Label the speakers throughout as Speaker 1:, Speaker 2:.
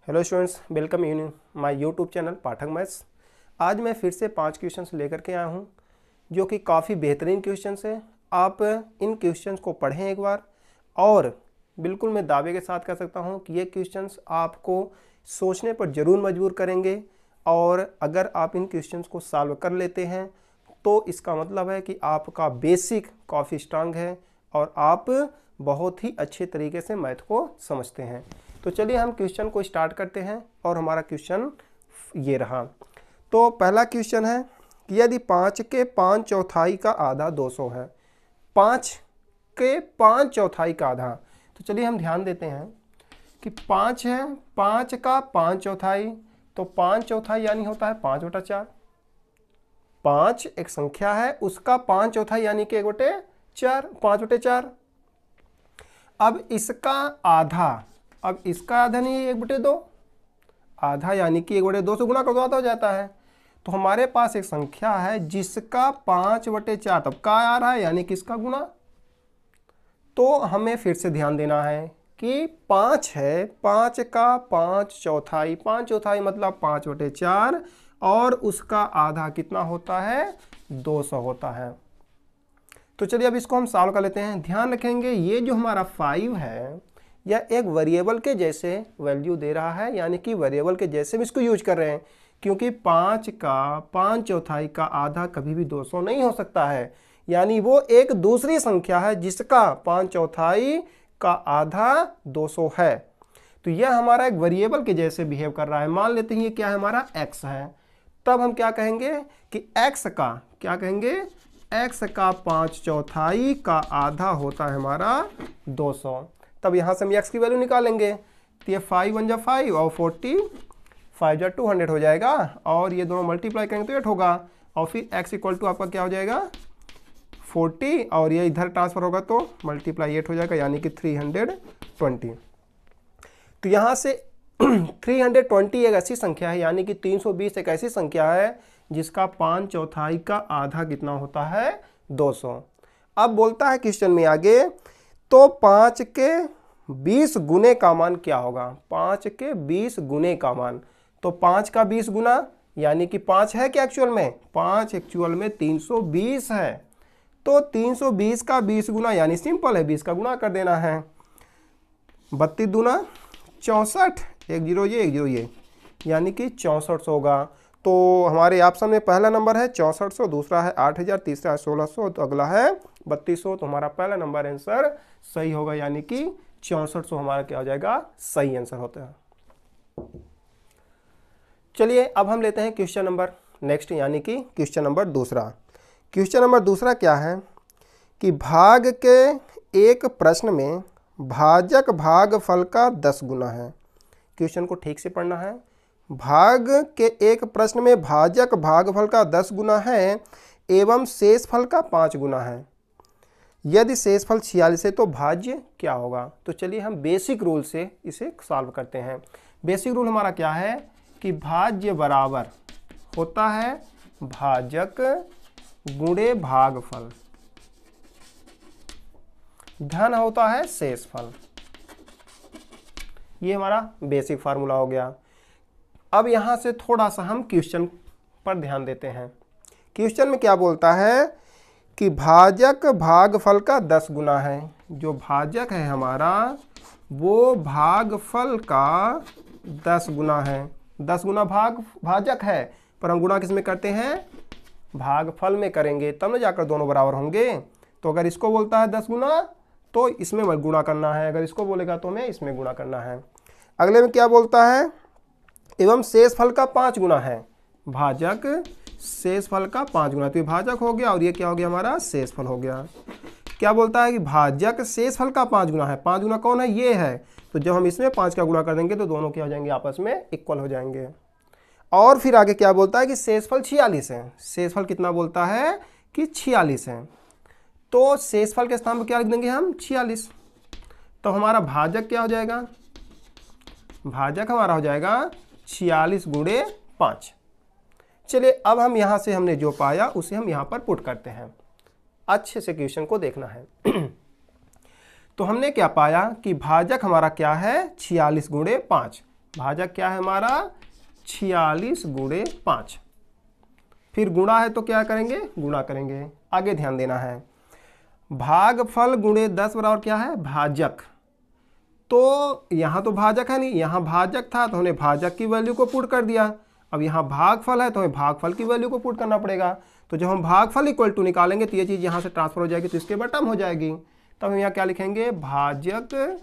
Speaker 1: Hello students, welcome in my YouTube channel Pathak maths. आज मैं फिर से 5 क्वेश्चंस लेकर के आया हूं जो कि काफ़ी बेहतरीन क्वेश्चंस हैं। आप इन क्वेश्चंस को पढ़ें एक बार, और बिल्कुल मैं दावे के साथ कह सकता हूं कि ये क्वेश्चंस आपको सोचने पर ज़रूर मजबूर करेंगे। और अगर आप इन क्वेश्चंस को सॉल्व कर लेते हैं तो इसका मतलब है कि आपका बेसिक काफ़ी स्ट्रांग है और आप बहुत ही अच्छे तरीके से मैथ को समझते हैं। तो चलिए हम क्वेश्चन को स्टार्ट करते हैं। और हमारा क्वेश्चन ये रहा। तो पहला क्वेश्चन है कि यदि 5 के 5 चौथाई का आधा 200 है। 5 के 5 चौथाई का आधा, तो चलिए हम ध्यान देते हैं कि 5 है, 5 का 5 चौथाई, तो 5 चौथाई यानी होता है 5/4। 5 एक संख्या है, उसका 5 चौथाई यानी कि 1/4, 5/4। अब इसका आधा, अब इसका आधा नहीं है 1/2, आधा यानी कि 1/2 से गुना कर दो आधा हो जाता है। तो हमारे पास एक संख्या है जिसका 5/4 तब का आ रहा है, यानी कि इसका गुना। तो हमें फिर से ध्यान देना है कि 5 है, 5 का 5 चौथाई, 5 चौथाई मतलब 5/4, और उसका आधा कितना होता है, 200 होता है। तो चलिए अब इसको हम सॉल्व कर लेते हैं। ध्यान रखेंगे ये जो हमारा 5 है यह एक वेरिएबल के जैसे वैल्यू दे रहा है, यानी कि वेरिएबल के जैसे भी इसको यूज कर रहे हैं, क्योंकि 5 का 5 चौथाई का आधा कभी भी 200 नहीं हो सकता है। यानी वो एक दूसरी संख्या है जिसका 5 चौथाई का आधा 200 है। तो यह हमारा एक वेरिएबल के जैसे बिहेव कर रहा है। मान लेते हैं ये क्या है, हमारा x है। तब हम क्या कहेंगे कि x का क्या कहेंगे, x का 5 चौथाई का आधा होता है हमारा 200। तब यहाँ से हम x की वैल्यू निकालेंगे, तो ये 5 1 जा 5 और 40, 5 जा 200 हो जाएगा, और ये दोनों मल्टीप्लाई करेंगे तो 8 होगा, और फिर x इक्वल टू आपका क्या हो जाएगा 40, और ये इधर ट्रांसफर होगा तो मल्टीप्लाई 8 हो जाएगा, यानी कि 320। तो यहाँ से 320 एक ऐसी संख्या है, यानी कि 320 एक ऐसी संख्या है जिसका 5 चौथाई का आधा कितना होता है, 200। अब बोलता है क्वेश्चन में आगे, तो 5 के 20 गुने का मान क्या होगा। 5 के 20 गुने का मान, तो 5 का 20 गुना, यानी कि 5 है क्या एक्चुअल में, 5 एक्चुअल में 320 है। तो 320 का 20 गुना, यानी सिंपल है 20 का गुना कर देना है। 32 दूना 64, 1 0 ये 1 0 ये, यानी कि 6400 होगा। तो हमारे ऑप्शन में पहला नंबर है 6400, दूसरा है 8000, तीसरा है 1600, तो अगला है 3200। तो हमारा पहला नंबर आंसर सही होगा, यानी कि 6400 हमारा क्या हो जाएगा, सही आंसर होता है। चलिए अब हम लेते हैं क्वेश्चन नंबर नेक्स्ट, यानी कि क्वेश्चन नंबर दूसरा। क्वेश्चन नंबर दूसरा क्या है कि भाग के एक प्रश्न में भाजक भागफल का 10 गुना है। क्वेश्चन को ठीक से पढ़ना है। भाग के एक प्रश्न में भाजक भागफल का 10 गुना है एवं शेषफल का 5 गुना है। यदि शेषफल 46 है तो भाज्य क्या होगा। तो चलिए हम बेसिक रूल से इसे सॉल्व करते हैं। बेसिक रूल हमारा क्या है कि भाज्य बराबर होता है भाजक गुणे भागफल, धन होता है शेषफल। ये हमारा बेसिक फार्मूला हो गया। अब यहाँ से थोड़ा सा हम क्वेश्चन पर ध्यान देते हैं। क्वेश्चन में क्या बोलता है कि भाजक भागफल का 10 गुना है। जो भाजक है हमारा वो भागफल का 10 गुना है। 10 गुना भाजक है, पर हम गुणा किस में करते हैं, भागफल में करेंगे, तब ना जाकर दोनों बराबर होंगे। तो अगर इसको बोलता है 10 गुना तो इसमें गुणा करना है, अगर इसको बोलेगा तो हमें इसमें गुणा करना है। अगले में क्या बोलता है, एवं शेषफल का 5 गुना है। भाजक शेषफल का 5 गुना, तो ये भाजक हो गया और ये क्या हो गया, हमारा शेषफल हो गया। क्या बोलता है कि भाजक शेषफल का 5 गुना है। 5 गुना कौन है, ये है। तो जब हम इसमें 5 का गुणा कर देंगे तो दोनों क्या हो जाएंगे, आपस में इक्वल हो जाएंगे। और फिर आगे क्या बोलता है कि शेषफल 46 है। शेषफल कितना बोलता है कि 46 है। तो शेषफल के स्थान पर क्या लिख देंगे हम, 46। तो हमारा भाजक क्या हो जाएगा, भाजक हमारा हो जाएगा 46 गुणे 5। चलिए अब हम यहाँ से हमने जो पाया उसे हम यहाँ पर पुट करते हैं। अच्छे से क्वेश्चन को देखना है। तो हमने क्या पाया कि भाजक हमारा क्या है, 46 गुणे 5। भाजक क्या है हमारा 46 गुणे 5। फिर गुणा है तो क्या करेंगे, गुणा करेंगे। आगे ध्यान देना है, भागफल गुणे 10 बराबर क्या है, भाजक। तो यहाँ तो भाजक है नहीं, यहाँ भाजक था तो हमने भाजक की वैल्यू को पुट कर दिया। अब यहाँ भागफल है तो हमें भागफल की वैल्यू को पुट करना पड़ेगा। तो जब हम भागफल इक्वल टू निकालेंगे तो ये चीज़ यहाँ से ट्रांसफर हो जाएगी, तो इसके बटम हो जाएगी। तब हम यहाँ क्या लिखेंगे, भाजक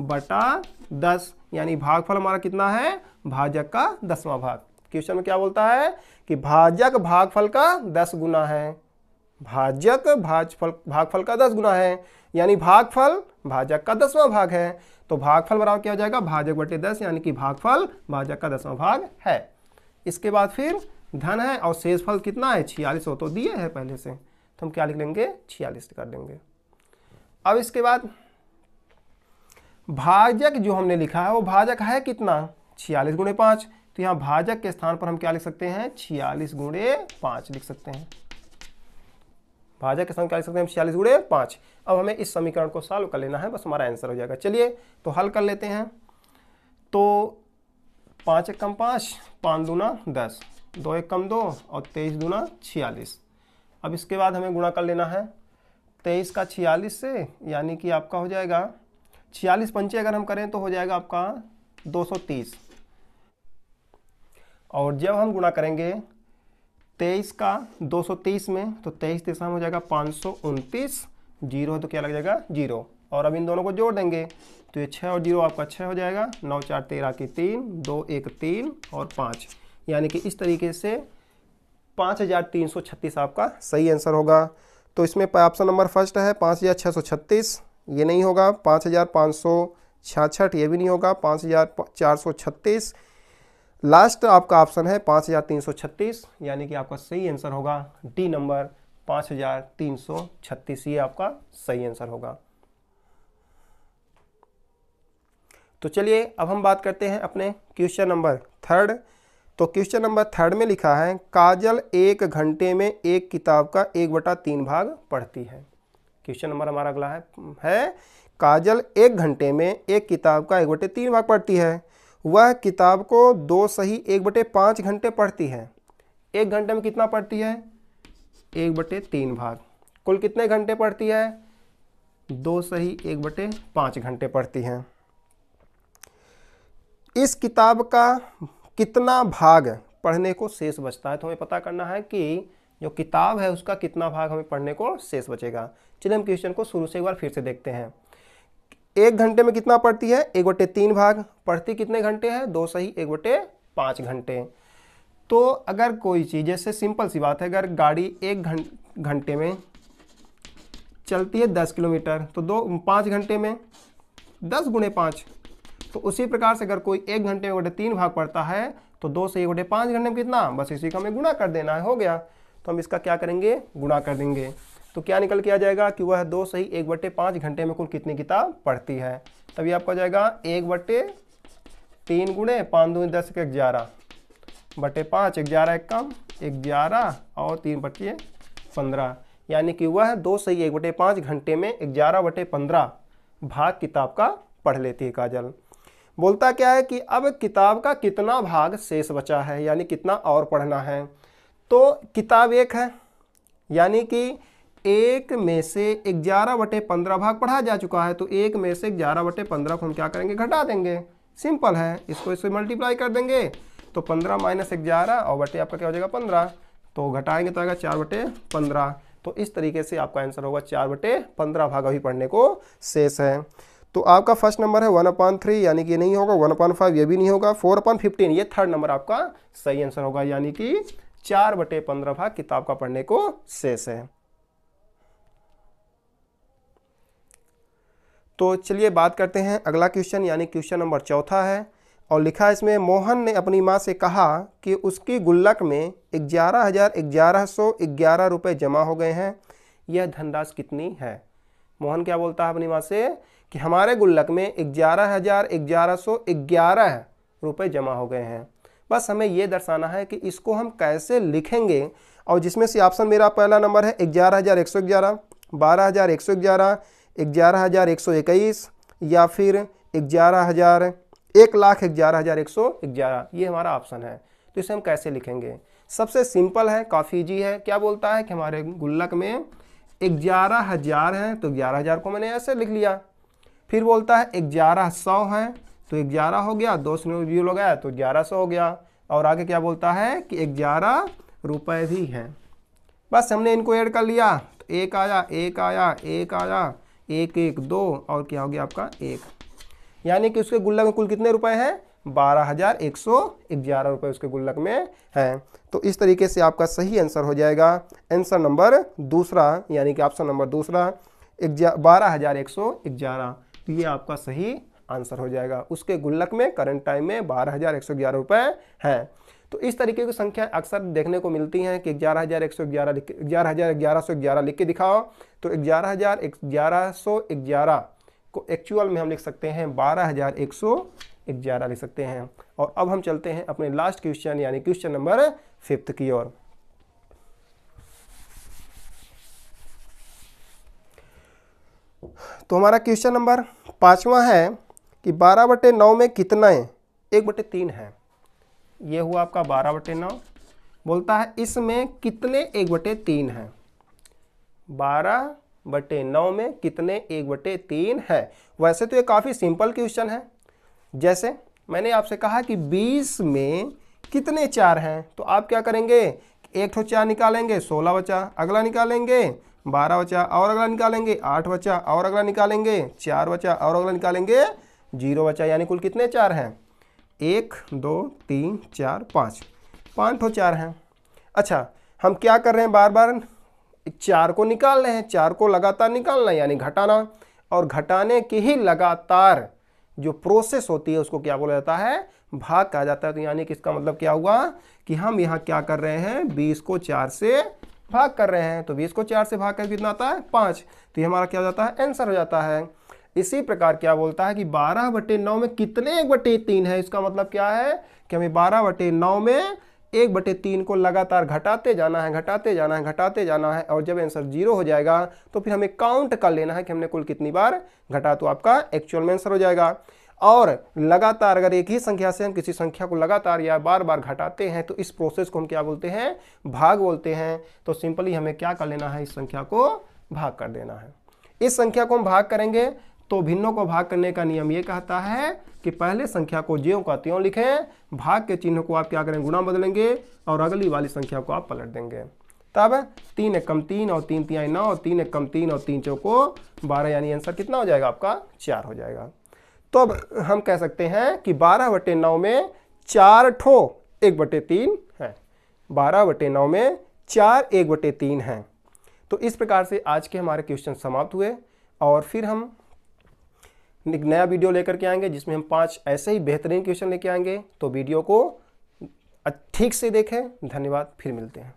Speaker 1: बटा 10, यानी भागफल हमारा कितना है, भाजक का 10वां भाग। क्वेश्चन में क्या बोलता है कि भाजक भागफल का 10 गुना है, भाजक भागफल का 10 गुना है, यानी भागफल भाजक का 10वां भाग है। तो भागफल बराबर क्या हो जाएगा, भाजक बटे 10, यानी कि भागफल भाजक का 10वां भाग है। इसके बाद फिर धन है और शेषफल कितना है 46, हो तो दिए है पहले से, तो हम क्या लिख लेंगे 46 कर देंगे। अब इसके बाद भाजक जो हमने लिखा है वो भाजक है कितना 46 गुणे 5, तो यहाँ भाजक के स्थान पर हम क्या लिख सकते हैं 46 गुणे 5 लिख सकते हैं। भाजक के स्थान क्या लिख सकते हैं 46 गुणे 5। अब हमें इस समीकरण को सॉल्व कर लेना है, बस हमारा आंसर हो जाएगा। चलिए तो हल कर लेते हैं। तो 5 एक कम 5, 5 दूना 10, 2 एक कम 2 और 23 दूना 46। अब इसके बाद हमें गुणा कर लेना है 23 का 46 से, यानी कि आपका हो जाएगा 46 पंचे अगर हम करें तो हो जाएगा आपका 230। और जब हम गुणा करेंगे 23 का 230 में तो 23 3 हो जाएगा 529, जीरो है तो क्या लग जाएगा 0। और अब इन दोनों को जोड़ देंगे तो ये 6 और 0 आपका 6 हो जाएगा, 9 4 13 की 3, 2 1 3 और 5, यानी कि इस तरीके से 5336 आपका सही आंसर होगा। तो इसमें ऑप्शन नंबर फर्स्ट है 5636, ये नहीं होगा। 5566 ये भी नहीं होगा। 5436 लास्ट आपका ऑप्शन है 5336, यानी कि आपका सही आंसर होगा डी नंबर 5336, ये आपका सही आंसर होगा। तो चलिए अब हम बात करते हैं अपने क्वेश्चन नंबर 3। तो क्वेश्चन नंबर 3 में लिखा है काजल 1 घंटे में एक किताब का 1/3 भाग पढ़ती है। क्वेश्चन नंबर हमारा अगला है काजल 1 घंटे में एक किताब का 1/3 भाग पढ़ती है। वह किताब को 2 सही 1/5 घंटे पढ़ती है। 1 घंटे में कितना पढ़ती है 1/3 भाग। कुल कितने घंटे पढ़ती है 2 सही 1/5 घंटे पढ़ती है। इस किताब का कितना भाग पढ़ने को शेष बचता है, तो हमें पता करना है कि जो किताब है उसका कितना भाग हमें पढ़ने को शेष बचेगा। चलिए हम क्वेश्चन को शुरू से एक बार फिर से देखते हैं। 1 घंटे में कितना पढ़ती है 1/3 भाग। पढ़ती कितने घंटे हैं 2 सही 1/5 घंटे। तो अगर कोई चीज़, जैसे सिंपल सी बात है, अगर गाड़ी 1 घंटे में चलती है 10 किलोमीटर, तो 5 घंटे में 10 गुणे 5। तो उसी प्रकार से अगर कोई 1 घंटे में 1/3 भाग पड़ता है तो 2 से 1/5 घंटे में कितना, बस इसी का हमें गुणा कर देना है, हो गया। तो हम इसका क्या करेंगे गुणा कर देंगे। तो क्या निकल के आ जाएगा कि वह 2 सही 1/5 घंटे में कुल कितनी किताब पढ़ती है। तभी आपका जाएगा 1/3 गुणे 5 दूनी 10 के 11 बटे 5, 11 एक कम 11 और 3 बचे 15, यानी कि वह 2 सही 1/5 घंटे में 11/15 भाग किताब का पढ़ लेती है काजल। बोलता क्या है कि अब किताब का कितना भाग शेष बचा है, यानी कितना और पढ़ना है। तो किताब 1 है, यानी कि 1 में से 11/15 भाग पढ़ा जा चुका है। तो 1 में से 11/15 को हम क्या करेंगे घटा देंगे, सिंपल है। इसको इससे मल्टीप्लाई कर देंगे तो 15 - 11 और बटे आपका क्या हो जाएगा 15, तो घटाएंगे तो आएगा 4/15। तो इस तरीके से आपका आंसर होगा 4/15 भाग अभी पढ़ने को शेष है। तो आपका फर्स्ट नंबर है 1/3, यानी कि ये नहीं होगा। 1/5 ये भी नहीं होगा। 4/15 ये थर्ड नंबर आपका सही आंसर होगा, यानी कि 4/15 भाग किताब का पढ़ने को शेष है। तो चलिए बात करते हैं अगला क्वेश्चन, यानी क्वेश्चन नंबर 4 है। और लिखा है इसमें मोहन ने अपनी माँ से कहा कि उसकी गुल्लक में 11,1111 रुपये जमा हो गए हैं, यह धनराशि कितनी है। मोहन क्या बोलता है अपनी माँ से कि हमारे गुल्लक में 11,1111 रुपये जमा हो गए हैं। बस हमें ये दर्शाना है कि इसको हम कैसे लिखेंगे। और जिसमें से ऑप्शन मेरा पहला नंबर है 11,111, 12,111, 11,121 या फिर 11,122 1,11,111 ये हमारा ऑप्शन है। तो इसे हम कैसे लिखेंगे? सबसे सिंपल है, काफ़ी ईजी है। क्या बोलता है कि हमारे गुल्लक में 11,000 हैं, तो 11,000 को मैंने ऐसे लिख लिया। फिर बोलता है 1100 है, तो 11 हो गया, 2 जीरो लगाया तो 1100 हो गया। और आगे क्या बोलता है कि 11 रुपये भी हैं। बस हमने इनको ऐड कर लिया, तो एक आया, एक आया, एक आया, एक एक 2, और क्या हो गया आपका 1। यानी कि उसके गुल्लक में कुल कितने रुपए हैं? 12,111 रुपये उसके गुल्लक में हैं। तो इस तरीके से आपका सही आंसर हो जाएगा आंसर नंबर दूसरा, यानी कि ऑप्शन नंबर दूसरा 12,111। तो ये आपका सही आंसर हो जाएगा। उसके गुल्लक में करंट टाइम में 12,111 रुपये हैं। तो इस तरीके की संख्या अक्सर देखने को मिलती हैं कि 11,1111 लिख के दिखाओ। तो 11,1111 को एक्चुअल में हम लिख सकते हैं 12,111 लिख सकते हैं। और अब हम चलते हैं अपने लास्ट क्वेश्चन यानी क्वेश्चन नंबर 5 की ओर। तो हमारा क्वेश्चन नंबर 5वां है कि 12/9 में कितना 1/3 है। ये हुआ आपका 12/9। बोलता है इसमें कितने 1/3 हैं। 12/9 में कितने 1/3 है। वैसे तो ये काफ़ी सिंपल क्वेश्चन है। जैसे मैंने आपसे कहा कि 20 में कितने 4 हैं, तो आप क्या करेंगे? एक ठो 4 निकालेंगे, 16 बचा, अगला निकालेंगे 12 बचा, और अगला निकालेंगे 8 बचा, और अगला निकालेंगे 4 बचा, और अगला निकालेंगे 0 बचा। यानी कुल कितने 4 हैं? 1 2 3 4 5 ठो 4 हैं। अच्छा, हम क्या कर रहे हैं? बार बार 4 को निकाल रहे हैं। 4 को लगातार निकालना यानी घटाना, और घटाने की ही लगातार जो प्रोसेस होती है उसको क्या बोला जाता है? भाग कहा जाता है। तो यानी कि इसका मतलब क्या हुआ कि हम यहाँ क्या कर रहे हैं? 20 को 4 से भाग कर रहे हैं। तो 20 को 4 से भाग कर कितना आता है? 5। तो ये हमारा क्या हो जाता है? आंसर हो जाता है। इसी प्रकार क्या बोलता है कि 12/9 में कितने 1/3 है। इसका मतलब क्या है कि हमें 12/9 में 1/3 को लगातार घटाते जाना है, घटाते जाना है, घटाते जाना है। और जब आंसर 0 हो जाएगा तो फिर हमें काउंट कर लेना है कि हमने कुल कितनी बार घटा, तो आपका एक्चुअल में आंसर हो जाएगा। और लगातार अगर एक ही संख्या से हम किसी संख्या को लगातार या बार बार घटाते हैं तो इस प्रोसेस को हम क्या बोलते हैं? भाग बोलते हैं। तो सिंपली हमें क्या कर लेना है? इस संख्या को भाग कर देना है। इस संख्या को हम भाग करेंगे तो भिन्नों को भाग करने का नियम ये कहता है कि पहले संख्या को ज्यों का त्यों लिखें, भाग के चिन्ह को आप क्या करें? गुणा बदलेंगे, और अगली वाली संख्या को आप पलट देंगे। तब 3 × 3 और 3 × 3 9, और 3 × 3 और 3 चौको 12, यानी आंसर कितना हो जाएगा आपका? 4 हो जाएगा। तो अब हम कह सकते हैं कि 12/9 में 4 ठो 1/3 है। 12/9 में 4 1/3 हैं। तो इस प्रकार से आज के हमारे क्वेश्चन समाप्त हुए, और फिर हम एक नया वीडियो लेकर के आएंगे जिसमें हम 5 ऐसे ही बेहतरीन क्वेश्चन लेके आएंगे। तो वीडियो को ठीक से देखें। धन्यवाद, फिर मिलते हैं।